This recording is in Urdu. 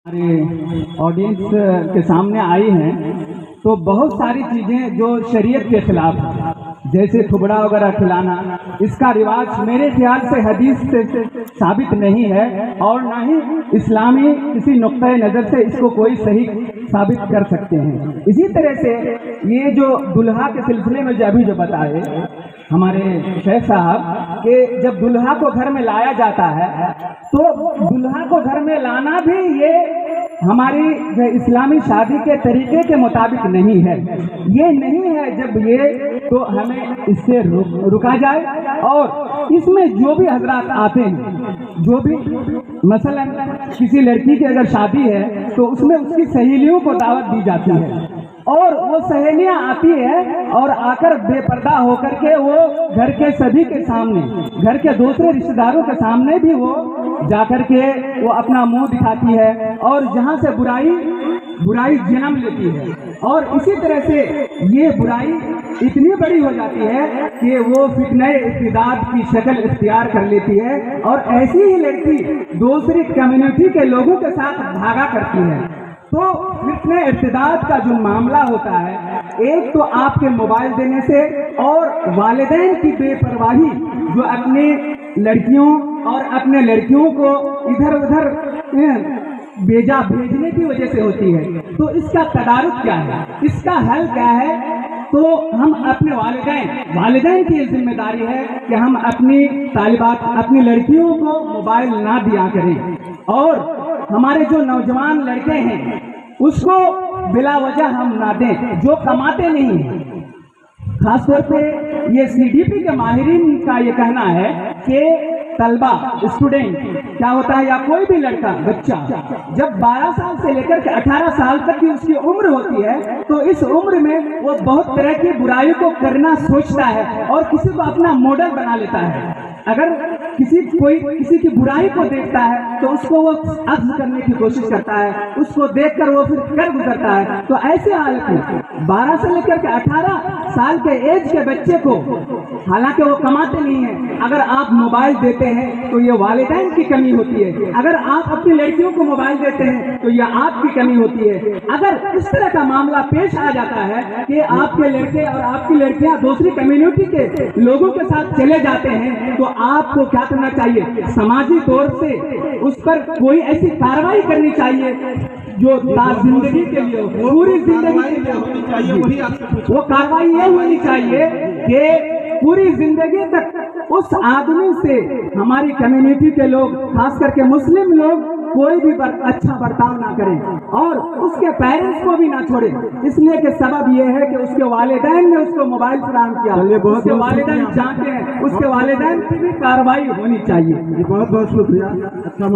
ہمارے آڈینس کے سامنے آئی ہیں تو بہت ساری چیزیں جو شریعت کے خلاف ہیں، جیسے تھبڑا وغیرہ کھلانا، اس کا رواج میرے خیال سے حدیث سے ثابت نہیں ہے، اور نہ ہی اسلامی کسی نقطۂ نظر سے اس کو کوئی صحیح ثابت کر سکتے ہیں۔ اسی طرح سے یہ جو دلہا کے سلسلے میں ابھی جو بتائے ہمارے شیخ صاحب کہ جب دلہا کو گھر میں لایا جاتا ہے تو دلہا کو گھر میں لانا بھی یہ ہماری اسلامی شادی کے طریقے کے مطابق نہیں ہے، یہ نہیں ہے۔ جب یہ تو ہمیں اس سے رکا جائے، اور اس میں جو بھی حضرات آتے ہیں، جو بھی مثلا کسی لڑکی کی اگر شادی ہے تو اس میں اس کی سہیلیوں کو دعوت دی جاتی ہے، اور وہ سہیلیاں آتی ہے اور آ کر بے پردہ ہو کر کے وہ گھر کے سبھی کے سامنے، گھر کے دوسرے رشتہ داروں کے سامنے بھی وہ جا کر کے وہ اپنا منہ دکھاتی ہے، اور جہاں سے برائی جنم لیتی ہے، اور اسی طرح سے یہ برائی اتنی بڑی ہو جاتی ہے کہ وہ فتنہ ارتداد کی شکل اختیار کر لیتی ہے، اور ایسی ہی لڑکی دوسری کمیونٹی کے لوگوں کے ساتھ بھاگا کرتی ہے۔ تو فتنہ ارتداد کا جو معاملہ ہوتا ہے، ایک تو آپ کے موبائل دینے سے، اور والدین کی بے پرواہی جو اپنی لڑکیوں اور اپنے لڑکیوں کو ادھر ادھر بھیجنے کی وجہ سے ہوتی ہے۔ تو اس کا تدارک کیا ہے، اس کا حل کیا ہے؟ تو ہم اپنے والدین کی ذمہ داری ہے کہ ہم اپنی طالبات، اپنی لڑکیوں کو موبائل نہ دیا کریں، اور ہمارے جو نوجوان لڑکے ہیں اس کو بلا وجہ ہم نہ دیں جو کماتے نہیں ہیں۔ خاص طور پہ یہ CDP کے ماہرین کا یہ کہنا ہے کہ طلبہ، اسٹوڈنٹ کیا ہوتا ہے، یا کوئی بھی لڑکا بچہ جب 12 سال سے لے کر کے 18 سال تک کی اس کی عمر ہوتی ہے، تو اس عمر میں وہ بہت طرح کی برائیوں کو کرنا سوچتا ہے اور کسی کو اپنا ماڈل بنا لیتا ہے۔ اگر کوئی کسی کی برائی کو دیکھتا ہے تو اس کو وہ اخذ کرنے کی کوشش کرتا ہے، اس کو دیکھ کر وہ پھر کر گزرتا ہے۔ تو ایسے حالت میں 12 سے لے کر کے 18 سال کے ایج کے بچے کو، حالانکہ وہ کماتے نہیں ہیں، اگر آپ موبائل دیتے ہیں تو یہ والدین کی کمی ہوتی ہے، اگر آپ اپنی لڑکیوں کو موبائل دیتے ہیں تو یہ آپ کی کمی ہوتی ہے۔ اگر اس طرح کا معاملہ پیش آ جاتا ہے کہ آپ کے لڑکے اور آپ کی لڑکیاں دوسری کمیونٹی کے لوگوں کے ساتھ چلے جاتے ہیں، تو آپ کو کیا کرنا چاہیے؟ سماجی طور سے اس پر کوئی ایسی کارروائی کرنی چاہیے جو زندگی کے لیے، پوری زندگی کے لیے ہونی چاہیے۔ وہ کارروائی یہ ہونی چاہیے کہ پوری زندگی تک اس آدمی سے ہماری کمیونٹی کے لوگ، خاص کر کے مسلم لوگ، کوئی بھی اچھا برتاؤ نہ کریں، اور اس کے پیرنٹس کو بھی نہ چھوڑیں، اس لیے کہ سبب یہ ہے کہ اس کے والدین نے اس کو موبائل فراہم کیا، اس کے والدین جانتے ہیں، اس کے والدین کی بھی کارروائی ہونی چاہیے۔ بہت بہت شکریہ۔